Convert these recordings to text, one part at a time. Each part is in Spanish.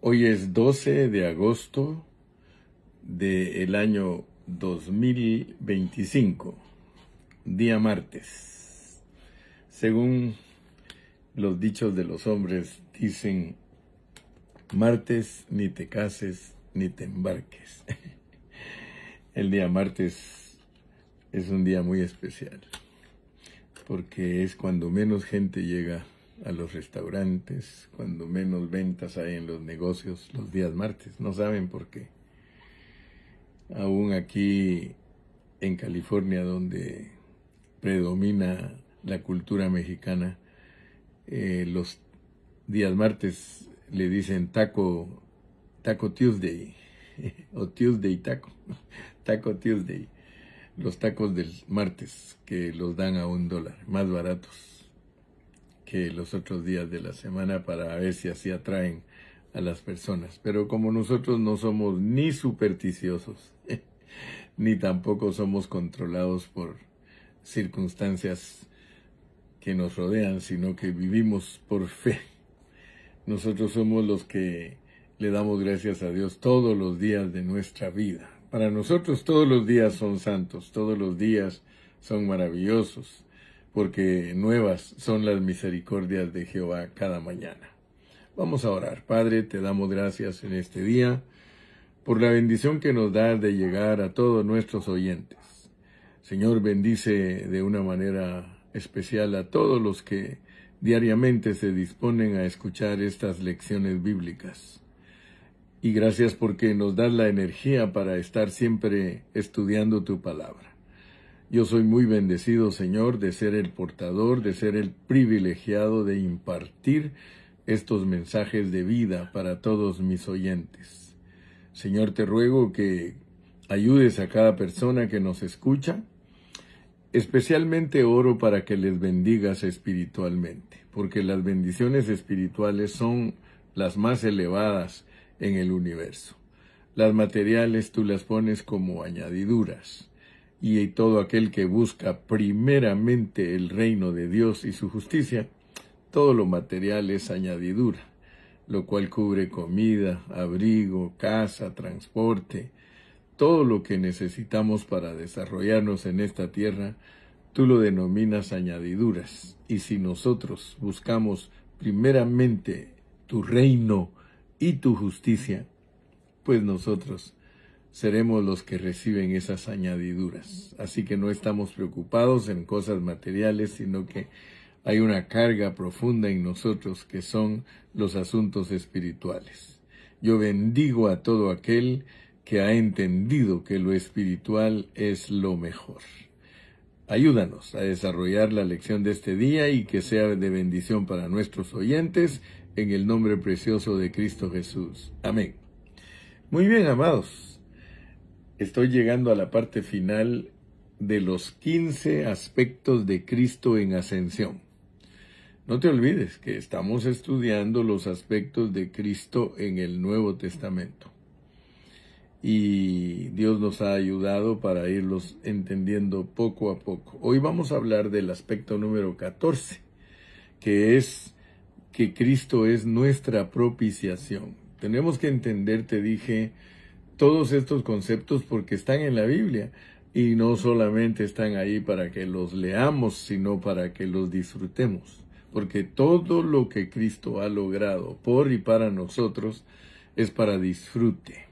Hoy es 12 de agosto del año 2025, día martes. Según los dichos de los hombres, dicen: martes ni te cases ni te embarques. El día martes es un día muy especial, porque es cuando menos gente llega a los restaurantes, cuando menos ventas hay en los negocios los días martes. No saben por qué. Aún aquí en California, donde predomina la cultura mexicana, los días martes le dicen Taco Tuesday, o Tuesday Taco, Taco Tuesday. Los tacos del martes, que los dan a $1, más baratos que los otros días de la semana, para ver si así atraen a las personas. Pero como nosotros no somos ni supersticiosos, ni tampoco somos controlados por circunstancias que nos rodean, sino que vivimos por fe. Nosotros somos los que le damos gracias a Dios todos los días de nuestra vida. Para nosotros todos los días son santos, todos los días son maravillosos, porque nuevas son las misericordias de Jehová cada mañana. Vamos a orar. Padre, te damos gracias en este día por la bendición que nos da de llegar a todos nuestros oyentes. Señor, bendice de una manera especial a todos los que diariamente se disponen a escuchar estas lecciones bíblicas. Y gracias porque nos das la energía para estar siempre estudiando tu palabra. Yo soy muy bendecido, Señor, de ser el portador, de ser el privilegiado de impartir estos mensajes de vida para todos mis oyentes. Señor, te ruego que ayudes a cada persona que nos escucha. Especialmente oro para que les bendigas espiritualmente, porque las bendiciones espirituales son las más elevadas en el universo. Las materiales tú las pones como añadiduras, y todo aquel que busca primeramente el reino de Dios y su justicia, todo lo material es añadidura, lo cual cubre comida, abrigo, casa, transporte, todo lo que necesitamos para desarrollarnos en esta tierra. Tú lo denominas añadiduras. Y si nosotros buscamos primeramente tu reino y tu justicia, pues nosotros seremos los que reciben esas añadiduras. Así que no estamos preocupados en cosas materiales, sino que hay una carga profunda en nosotros que son los asuntos espirituales. Yo bendigo a todo aquel que ha entendido que lo espiritual es lo mejor. Ayúdanos a desarrollar la lección de este día y que sea de bendición para nuestros oyentes, en el nombre precioso de Cristo Jesús. Amén. Muy bien, amados. Estoy llegando a la parte final de los 15 aspectos de Cristo en ascensión. No te olvides que estamos estudiando los aspectos de Cristo en el Nuevo Testamento. Y Dios nos ha ayudado para irlos entendiendo poco a poco. Hoy vamos a hablar del aspecto número 14, que es que Cristo es nuestra propiciación. Tenemos que entender, te dije, todos estos conceptos porque están en la Biblia y no solamente están ahí para que los leamos, sino para que los disfrutemos. Porque todo lo que Cristo ha logrado por y para nosotros es para disfrute.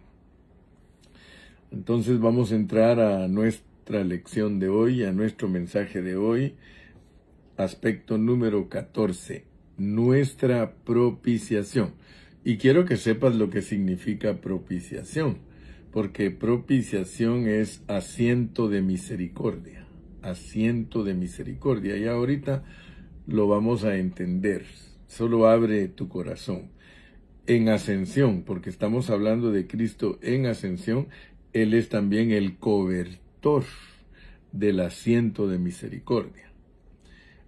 Entonces vamos a entrar a nuestra lección de hoy, a nuestro mensaje de hoy, aspecto número 14, nuestra propiciación. Y quiero que sepas lo que significa propiciación, porque propiciación es asiento de misericordia, asiento de misericordia. Y ahorita lo vamos a entender, solo abre tu corazón. En ascensión, porque estamos hablando de Cristo en ascensión, Él es también el cobertor del asiento de misericordia.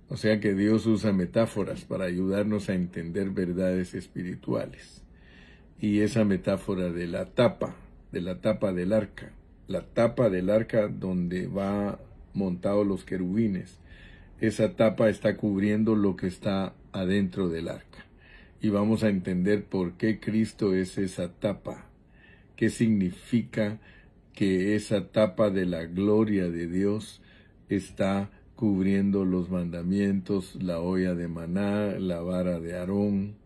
O sea que Dios usa metáforas para ayudarnos a entender verdades espirituales. Y esa metáfora de la tapa del arca, la tapa del arca donde va montados los querubines, esa tapa está cubriendo lo que está adentro del arca. y vamos a entender por qué Cristo es esa tapa, qué significa que esa tapa de la gloria de Dios está cubriendo los mandamientos, la olla de maná, la vara de Aarón,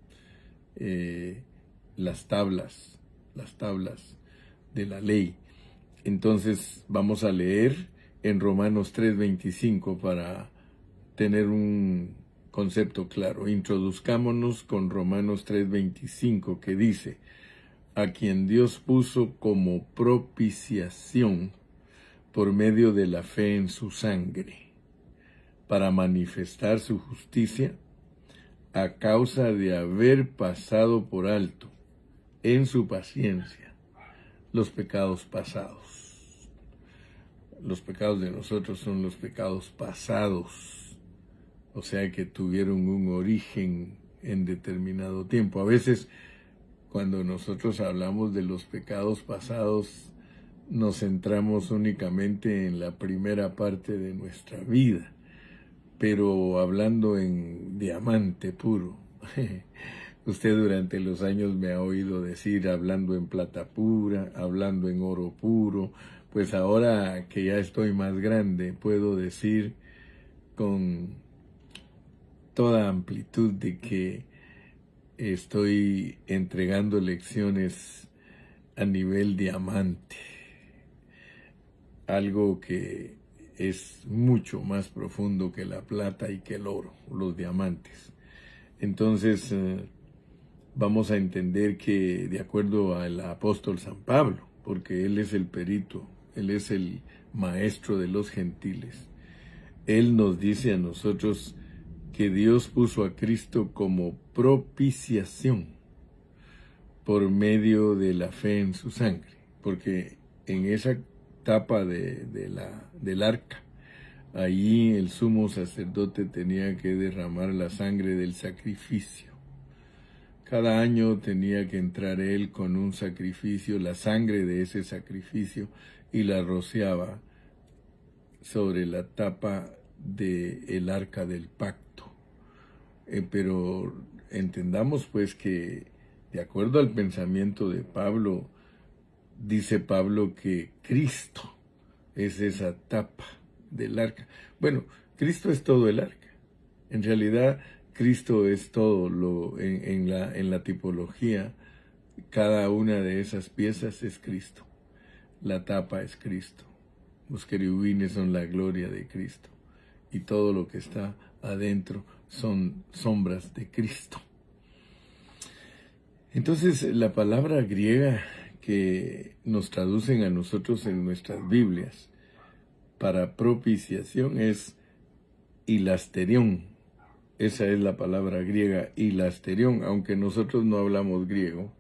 las tablas de la ley. Entonces vamos a leer en Romanos 3:25 para tener un concepto claro. Introduzcámonos con Romanos 3:25, que dice: a quien Dios puso como propiciación por medio de la fe en su sangre, para manifestar su justicia, a causa de haber pasado por alto en su paciencia los pecados pasados. Los pecados de nosotros son los pecados pasados, o sea que tuvieron un origen en determinado tiempo. A veces, cuando nosotros hablamos de los pecados pasados, nos centramos únicamente en la primera parte de nuestra vida, pero hablando en diamante puro. Usted durante los años me ha oído decir hablando en plata pura, hablando en oro puro. Pues ahora que ya estoy más grande, puedo decir con toda amplitud de que estoy entregando lecciones a nivel diamante, algo que es mucho más profundo que la plata y que el oro, los diamantes. Entonces, vamos a entender que, de acuerdo al apóstol San Pablo, porque él es el perito, él es el maestro de los gentiles, él nos dice a nosotros que Dios puso a Cristo como propiciación por medio de la fe en su sangre, porque en esa tapa del arca, allí el sumo sacerdote tenía que derramar la sangre del sacrificio. Cada año tenía que entrar él con un sacrificio, la sangre de ese sacrificio, y la rociaba sobre la tapa del arca del pacto. Pero entendamos pues que, de acuerdo al pensamiento de Pablo, dice Pablo que Cristo es esa tapa del arca. Bueno, Cristo es todo el arca. En realidad, Cristo es todo en la tipología. Cada una de esas piezas es Cristo. La tapa es Cristo. Los querubines son la gloria de Cristo. Y todo lo que está adentro son sombras de Cristo. Entonces, la palabra griega que nos traducen a nosotros en nuestras Biblias para propiciación es hilasterión. Esa es la palabra griega, hilasterión. Aunque nosotros no hablamos griego,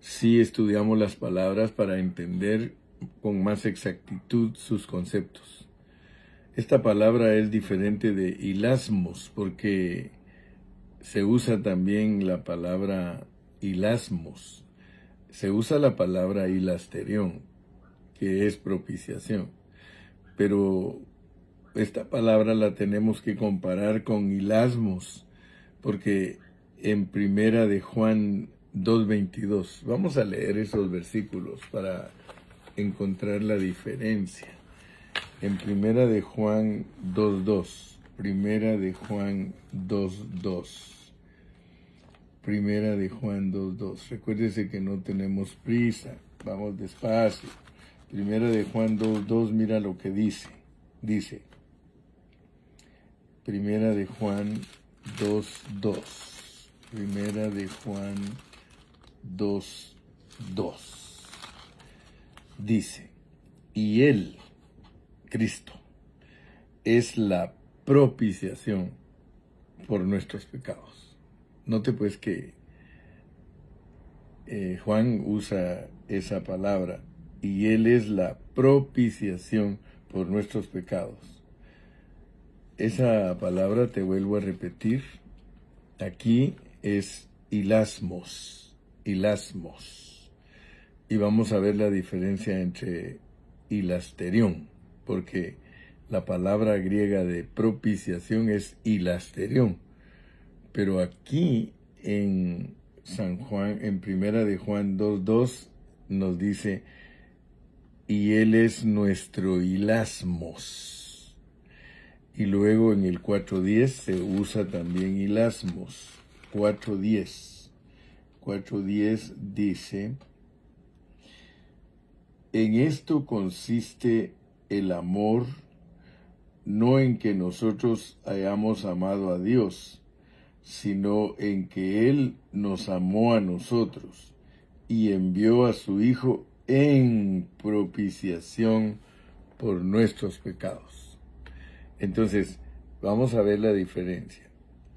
sí estudiamos las palabras para entender con más exactitud sus conceptos. Esta palabra es diferente de hilasmos, porque se usa también la palabra hilasmos. Se usa la palabra hilasterión, que es propiciación. Pero esta palabra la tenemos que comparar con hilasmos, porque en Primera de Juan 2:22, vamos a leer esos versículos para encontrar la diferencia. En Primera de Juan 2:2, Primera de Juan 2:2, Primera de Juan 2:2. Recuérdese que no tenemos prisa, vamos despacio. Primera de Juan 2:2, mira lo que dice. Dice, Primera de Juan 2:2, Primera de Juan 2:2. Dice, y Él, Cristo, es la propiciación por nuestros pecados. Note pues que Juan usa esa palabra, y Él es la propiciación por nuestros pecados. Esa palabra, te vuelvo a repetir, aquí es hilasmos, hilasmos. Y vamos a ver la diferencia entre hilasterión, porque la palabra griega de propiciación es hilasterión, pero aquí en San Juan, en Primera de Juan 2:2, nos dice, y Él es nuestro hilasmos. Y luego en el 4:10 se usa también hilasmos. 4:10. 4:10 dice, en esto consiste el amor, no en que nosotros hayamos amado a Dios, sino en que Él nos amó a nosotros y envió a su Hijo en propiciación por nuestros pecados. Entonces, vamos a ver la diferencia.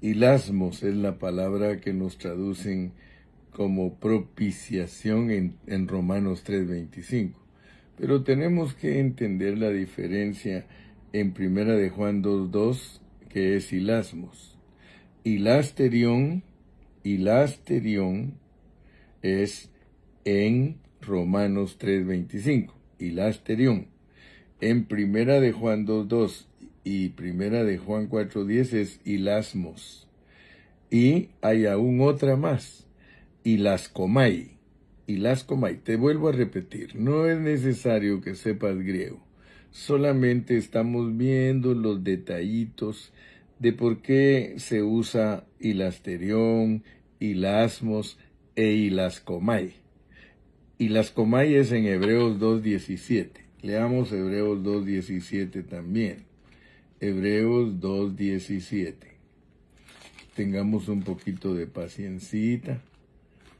Hilasmos es la palabra que nos traducen como propiciación en Romanos 3:25. Pero tenemos que entender la diferencia en Primera de Juan 2:2, que es hilasmos. Hilasterión es en Romanos 3:25. Hilasterión. En Primera de Juan 2:2 y Primera de Juan 4:10 es hilasmos. Y hay aún otra más, hilaskomai. Hilaskomai. Te vuelvo a repetir, no es necesario que sepas griego. Solamente estamos viendo los detallitos de por qué se usa hilasterión, hilasmos e hilaskomai. Hilaskomai es en Hebreos 2:17. Leamos Hebreos 2:17 también. Hebreos 2:17. Tengamos un poquito de paciencia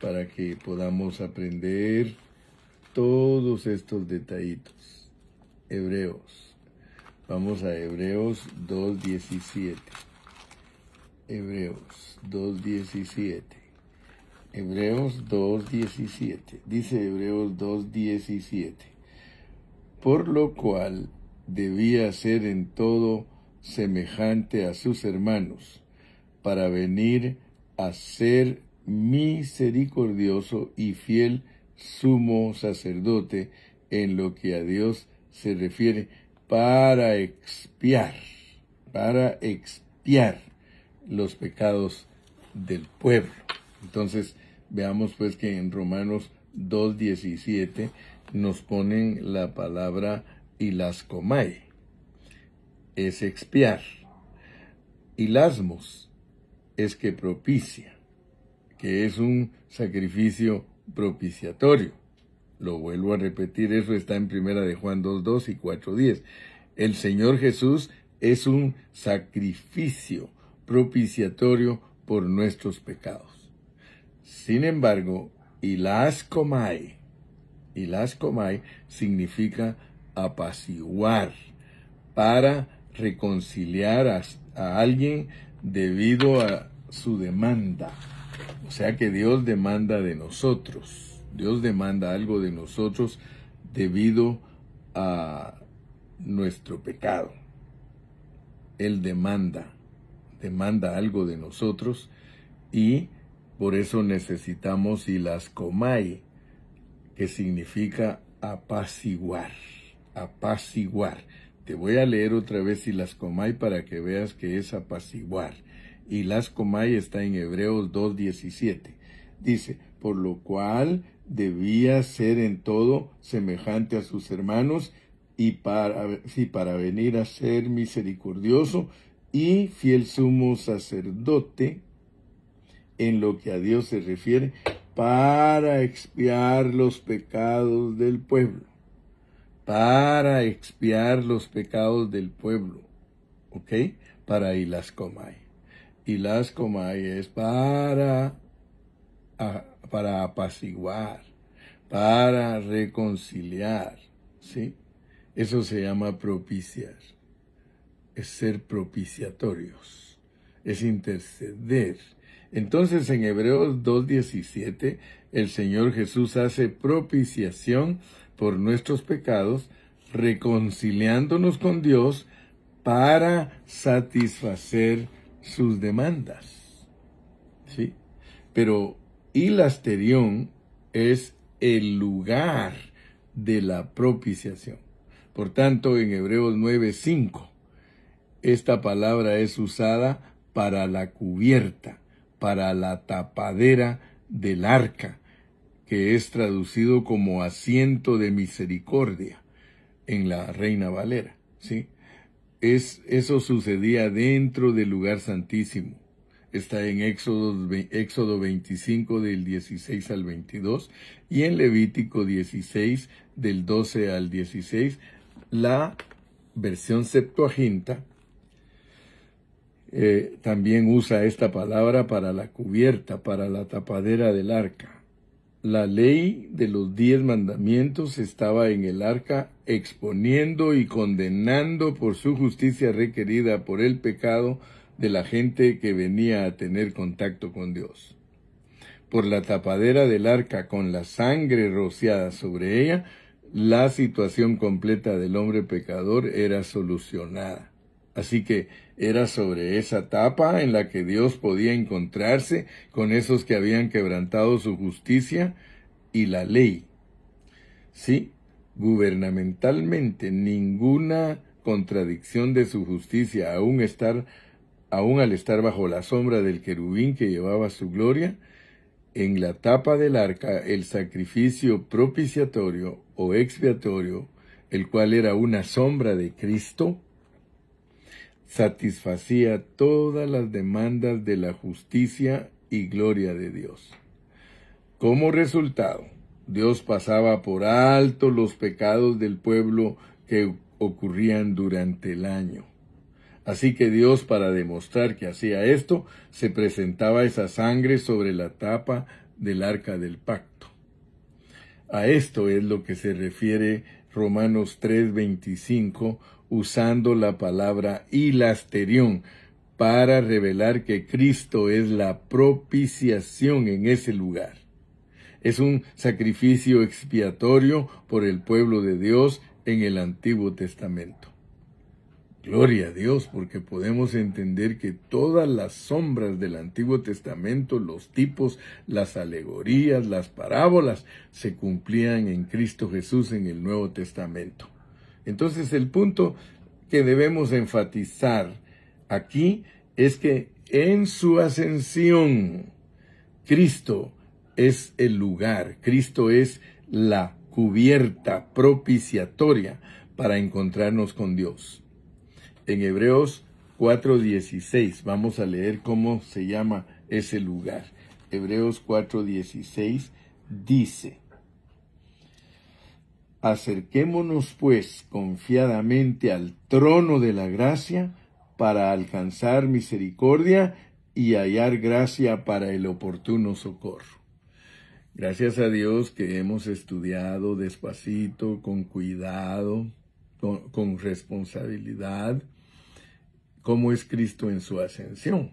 para que podamos aprender todos estos detallitos. Hebreos. Vamos a Hebreos 2:17. Hebreos 2:17. Hebreos 2:17. Dice Hebreos 2:17. Por lo cual debía ser en todo semejante a sus hermanos, para venir a ser misericordioso y fiel sumo sacerdote en lo que a Dios se refiere, para expiar los pecados del pueblo. Entonces, veamos pues que en Romanos 2:17 nos ponen la palabra hilaskomai, es expiar. Hilasmos es que propicia, que es un sacrificio propiciatorio. Lo vuelvo a repetir, eso está en Primera de Juan 2:2 y 4:10. El Señor Jesús es un sacrificio propiciatorio por nuestros pecados. Sin embargo, hilaskomai significa apaciguar, para reconciliar a alguien debido a su demanda. O sea que Dios demanda de nosotros. Dios demanda algo de nosotros debido a nuestro pecado. Él demanda algo de nosotros y por eso necesitamos hilaskomai, que significa apaciguar. Te voy a leer otra vez hilaskomai para que veas que es apaciguar. Hilaskomai está en Hebreos 2:17. Dice, por lo cual debía ser en todo semejante a sus hermanos y para venir a ser misericordioso y fiel sumo sacerdote en lo que a Dios se refiere, para expiar los pecados del pueblo. Para expiar los pecados del pueblo. ¿Ok? Para hilaskomai. Hilaskomai es para apaciguar, para reconciliar, ¿sí? Eso se llama propiciar. Es ser propiciatorios. Es interceder. Entonces en Hebreos 2:17 el Señor Jesús hace propiciación por nuestros pecados, reconciliándonos con Dios para satisfacer sus demandas. ¿Sí? Pero hilasterión es el lugar de la propiciación. Por tanto, en Hebreos 9:5, esta palabra es usada para la cubierta para la tapadera del arca, que es traducido como asiento de misericordia en la Reina Valera, ¿sí? Eso sucedía dentro del lugar santísimo. Está en Éxodo 25 del 16 al 22 y en Levítico 16 del 12 al 16. La versión Septuaginta también usa esta palabra para la cubierta, para la tapadera del arca. La ley de los 10 mandamientos estaba en el arca exponiendo y condenando por su justicia requerida por el pecado de la gente que venía a tener contacto con Dios. Por la tapadera del arca con la sangre rociada sobre ella, la situación completa del hombre pecador era solucionada. Así que era sobre esa tapa en la que Dios podía encontrarse con esos que habían quebrantado su justicia y la ley. Sí, gubernamentalmente ninguna contradicción de su justicia, aún al estar bajo la sombra del querubín que llevaba su gloria, en la tapa del arca el sacrificio propiciatorio o expiatorio, el cual era una sombra de Cristo, satisfacía todas las demandas de la justicia y gloria de Dios. Como resultado, Dios pasaba por alto los pecados del pueblo que ocurrían durante el año. Así que Dios, para demostrar que hacía esto, se presentaba esa sangre sobre la tapa del arca del pacto. A esto es lo que se refiere Romanos 3:25, usando la palabra hilasterión para revelar que Cristo es la propiciación en ese lugar. Es un sacrificio expiatorio por el pueblo de Dios en el Antiguo Testamento. Gloria a Dios, porque podemos entender que todas las sombras del Antiguo Testamento, los tipos, las alegorías, las parábolas, se cumplían en Cristo Jesús en el Nuevo Testamento. Entonces, el punto que debemos enfatizar aquí es que en su ascensión, Cristo es el lugar, Cristo es la cubierta propiciatoria para encontrarnos con Dios. En Hebreos 4:16 vamos a leer cómo se llama ese lugar. Hebreos 4:16 dice: acerquémonos pues confiadamente al trono de la gracia para alcanzar misericordia y hallar gracia para el oportuno socorro. Gracias a Dios que hemos estudiado despacito, con cuidado, con responsabilidad, cómo es Cristo en su ascensión,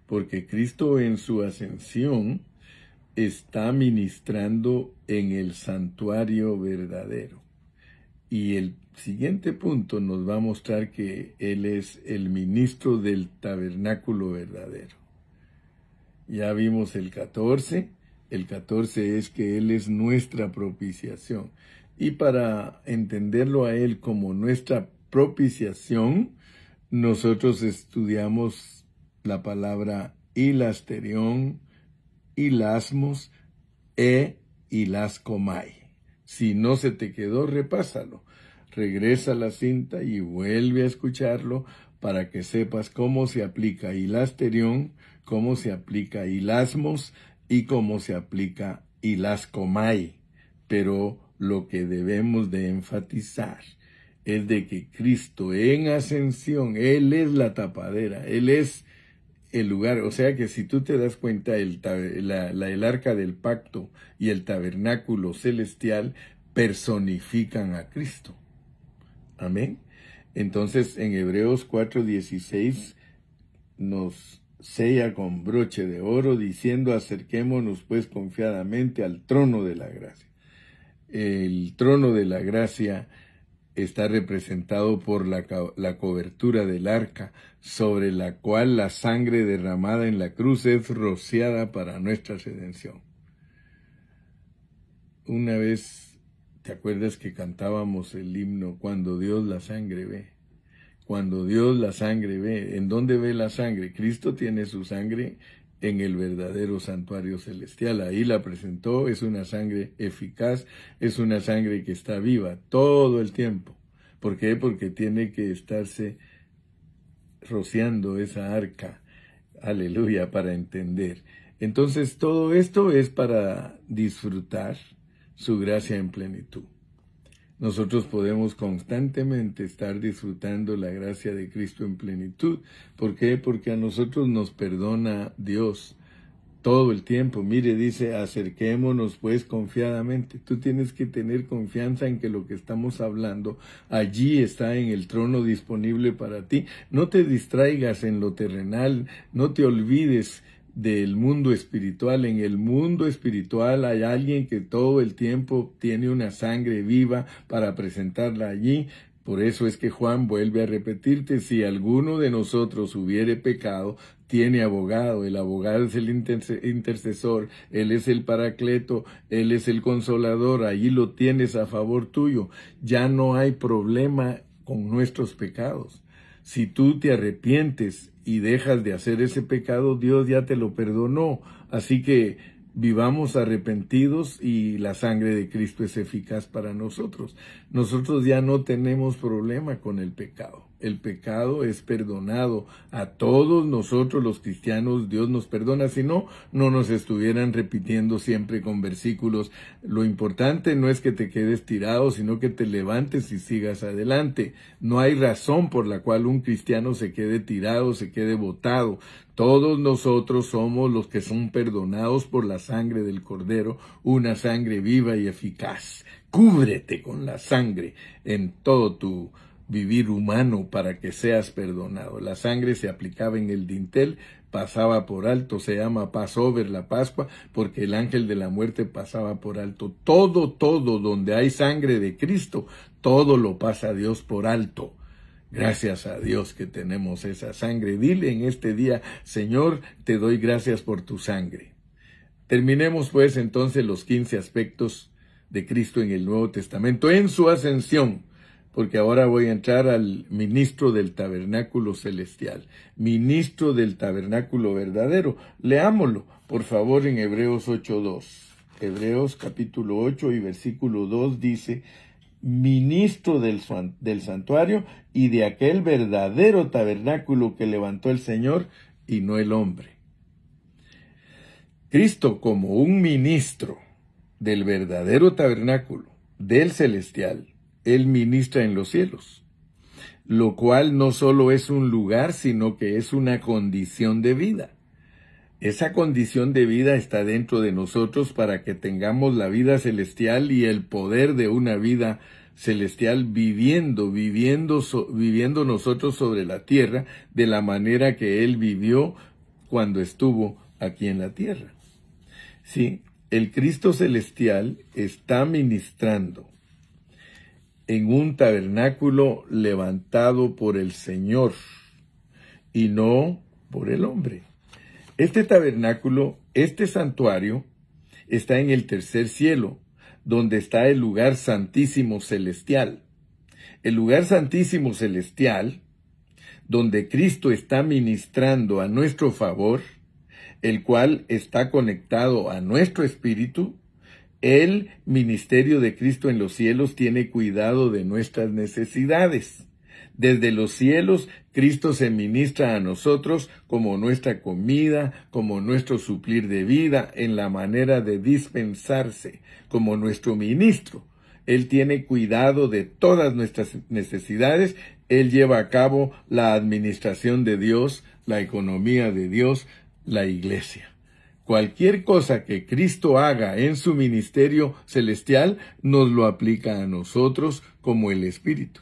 porque Cristo en su ascensión está ministrando en el santuario verdadero. Y el siguiente punto nos va a mostrar que Él es el ministro del tabernáculo verdadero. Ya vimos el 14 es que Él es nuestra propiciación. Y para entenderlo a Él como nuestra propiciación, nosotros estudiamos la palabra hilasterión, hilasmos hilascomai. Si no se te quedó, repásalo. Regresa a la cinta y vuelve a escucharlo para que sepas cómo se aplica hilasterión, cómo se aplica hilasmos y cómo se aplica hilascomai. Pero lo que debemos de enfatizar es de que Cristo en ascensión, Él es la tapadera, Él es el lugar. O sea que si tú te das cuenta, el arca del pacto y el tabernáculo celestial personifican a Cristo. Amén. Entonces en Hebreos 4:16 nos sella con broche de oro diciendo: acerquémonos pues confiadamente al trono de la gracia. El trono de la gracia está representado por la cobertura del arca, sobre la cual la sangre derramada en la cruz es rociada para nuestra redención. Una vez, ¿te acuerdas que cantábamos el himno Cuando Dios la sangre ve? Cuando Dios la sangre ve. ¿En dónde ve la sangre? Cristo tiene su sangre en el verdadero santuario celestial. Ahí la presentó, es una sangre eficaz, es una sangre que está viva todo el tiempo. ¿Por qué? Porque tiene que estarse rociando esa arca, aleluya, para entender. Entonces todo esto es para disfrutar su gracia en plenitud. Nosotros podemos constantemente estar disfrutando la gracia de Cristo en plenitud. ¿Por qué? Porque a nosotros nos perdona Dios todo el tiempo. Mire, dice, acerquémonos pues confiadamente. Tú tienes que tener confianza en que lo que estamos hablando allí está en el trono disponible para ti. No te distraigas en lo terrenal, no te olvides del mundo espiritual. En el mundo espiritual hay alguien que todo el tiempo tiene una sangre viva para presentarla allí. Por eso es que Juan vuelve a repetirte, si alguno de nosotros hubiere pecado, tiene abogado. El abogado es el intercesor, él es el paracleto, él es el consolador, allí lo tienes a favor tuyo. Ya no hay problema con nuestros pecados. Si tú te arrepientes y dejas de hacer ese pecado, Dios ya te lo perdonó. Así que vivamos arrepentidos y la sangre de Cristo es eficaz para nosotros. Nosotros ya no tenemos problema con el pecado. El pecado es perdonado. A todos nosotros los cristianos Dios nos perdona. Si no, no nos estuvieran repitiendo siempre con versículos. Lo importante no es que te quedes tirado, sino que te levantes y sigas adelante. No hay razón por la cual un cristiano se quede tirado, se quede botado. Todos nosotros somos los que son perdonados por la sangre del Cordero, una sangre viva y eficaz. Cúbrete con la sangre en todo tu vivir humano para que seas perdonado. La sangre se aplicaba en el dintel, pasaba por alto, se llama Passover, la Pascua, porque el ángel de la muerte pasaba por alto. Todo donde hay sangre de Cristo, todo lo pasa Dios por alto. Gracias a Dios que tenemos esa sangre. Dile en este día, Señor, te doy gracias por tu sangre. Terminemos pues entonces los 15 aspectos de Cristo en el Nuevo Testamento, en su ascensión, porque ahora voy a entrar al ministro del tabernáculo celestial, ministro del tabernáculo verdadero. Leámoslo, por favor, en Hebreos 8:2. Hebreos capítulo 8 y versículo 2 dice, ministro del santuario y de aquel verdadero tabernáculo que levantó el Señor y no el hombre. Cristo, como un ministro del verdadero tabernáculo, del celestial, Él ministra en los cielos, lo cual no solo es un lugar, sino que es una condición de vida. Esa condición de vida está dentro de nosotros para que tengamos la vida celestial y el poder de una vida celestial viviendo nosotros sobre la tierra de la manera que Él vivió cuando estuvo aquí en la tierra. Sí, el Cristo celestial está ministrando en un tabernáculo levantado por el Señor y no por el hombre. Este tabernáculo, este santuario, está en el tercer cielo, donde está el lugar santísimo celestial. El lugar santísimo celestial, donde Cristo está ministrando a nuestro favor, el cual está conectado a nuestro espíritu. El ministerio de Cristo en los cielos tiene cuidado de nuestras necesidades. Desde los cielos, Cristo se ministra a nosotros como nuestra comida, como nuestro suplir de vida, en la manera de dispensarse, como nuestro ministro. Él tiene cuidado de todas nuestras necesidades. Él lleva a cabo la administración de Dios, la economía de Dios, la iglesia. Cualquier cosa que Cristo haga en su ministerio celestial nos lo aplica a nosotros como el Espíritu.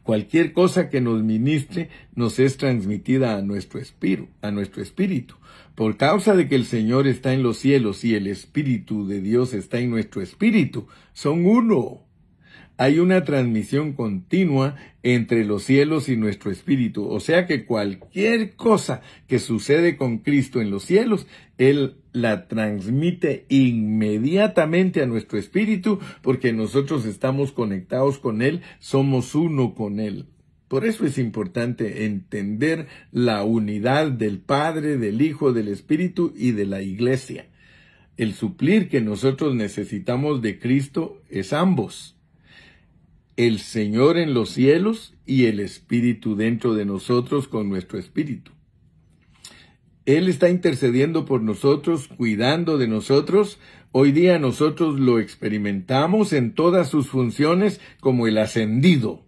Cualquier cosa que nos ministre nos es transmitida a nuestro espíritu. Por causa de que el Señor está en los cielos y el Espíritu de Dios está en nuestro espíritu, son uno. Hay una transmisión continua entre los cielos y nuestro espíritu. O sea que cualquier cosa que sucede con Cristo en los cielos, Él la transmite inmediatamente a nuestro espíritu, porque nosotros estamos conectados con Él, somos uno con Él. Por eso es importante entender la unidad del Padre, del Hijo, del Espíritu y de la Iglesia. El suplir que nosotros necesitamos de Cristo es ambos. El Señor en los cielos y el Espíritu dentro de nosotros con nuestro espíritu. Él está intercediendo por nosotros, cuidando de nosotros. Hoy día nosotros lo experimentamos en todas sus funciones como el ascendido,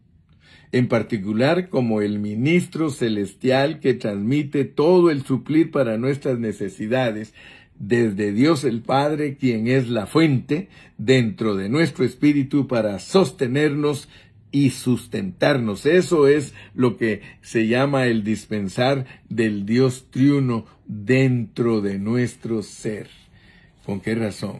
en particular como el ministro celestial que transmite todo el suplir para nuestras necesidades, desde Dios el Padre, quien es la fuente, dentro de nuestro espíritu para sostenernos y sustentarnos. Eso es lo que se llama el dispensar del Dios triuno dentro de nuestro ser. ¿Con qué razón?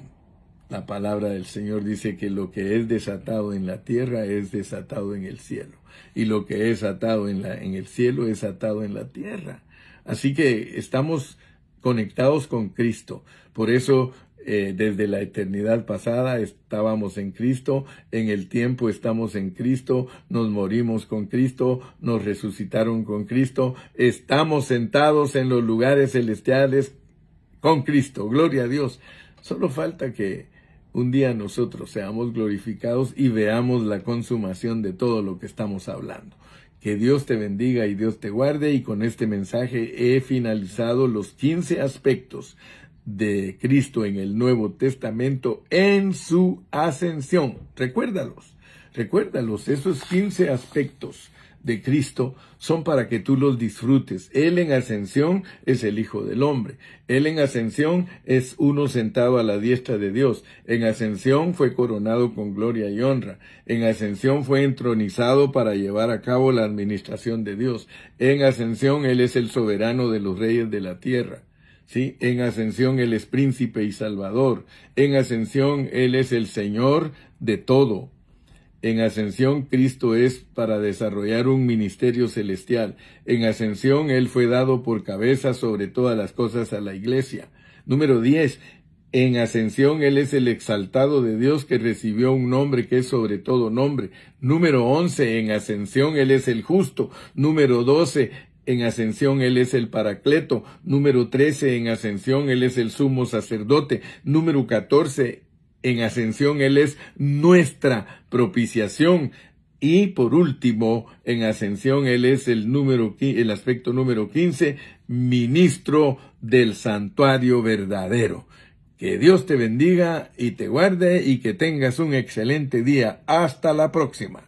La palabra del Señor dice que lo que es desatado en la tierra es desatado en el cielo. Y lo que es atado en el cielo es atado en la tierra. Así que estamos conectados con Cristo. Por eso, desde la eternidad pasada estábamos en Cristo, en el tiempo estamos en Cristo, nos morimos con Cristo, nos resucitaron con Cristo, estamos sentados en los lugares celestiales con Cristo. Gloria a Dios. Solo falta que un día nosotros seamos glorificados y veamos la consumación de todo lo que estamos hablando. Que Dios te bendiga y Dios te guarde, y con este mensaje he finalizado los 15 aspectos de Cristo en el Nuevo Testamento en su ascensión. Recuérdalos, esos 15 aspectos de Cristo son para que tú los disfrutes. Él en ascensión es el Hijo del Hombre. Él en ascensión es uno sentado a la diestra de Dios. En ascensión fue coronado con gloria y honra. En ascensión fue entronizado para llevar a cabo la administración de Dios. En ascensión Él es el soberano de los reyes de la tierra. ¿Sí? En ascensión Él es príncipe y salvador. En ascensión Él es el Señor de todo. En ascensión, Cristo es para desarrollar un ministerio celestial. En ascensión, Él fue dado por cabeza sobre todas las cosas a la iglesia. Número 10. En ascensión, Él es el exaltado de Dios que recibió un nombre que es sobre todo nombre. Número 11. En ascensión, Él es el justo. Número 12. En ascensión, Él es el Paracleto. Número 13. En ascensión, Él es el sumo sacerdote. Número 14. En ascensión, Él es nuestra propiciación. Y por último, en ascensión, Él es el aspecto número 15, ministro del santuario verdadero. Que Dios te bendiga y te guarde y que tengas un excelente día. Hasta la próxima.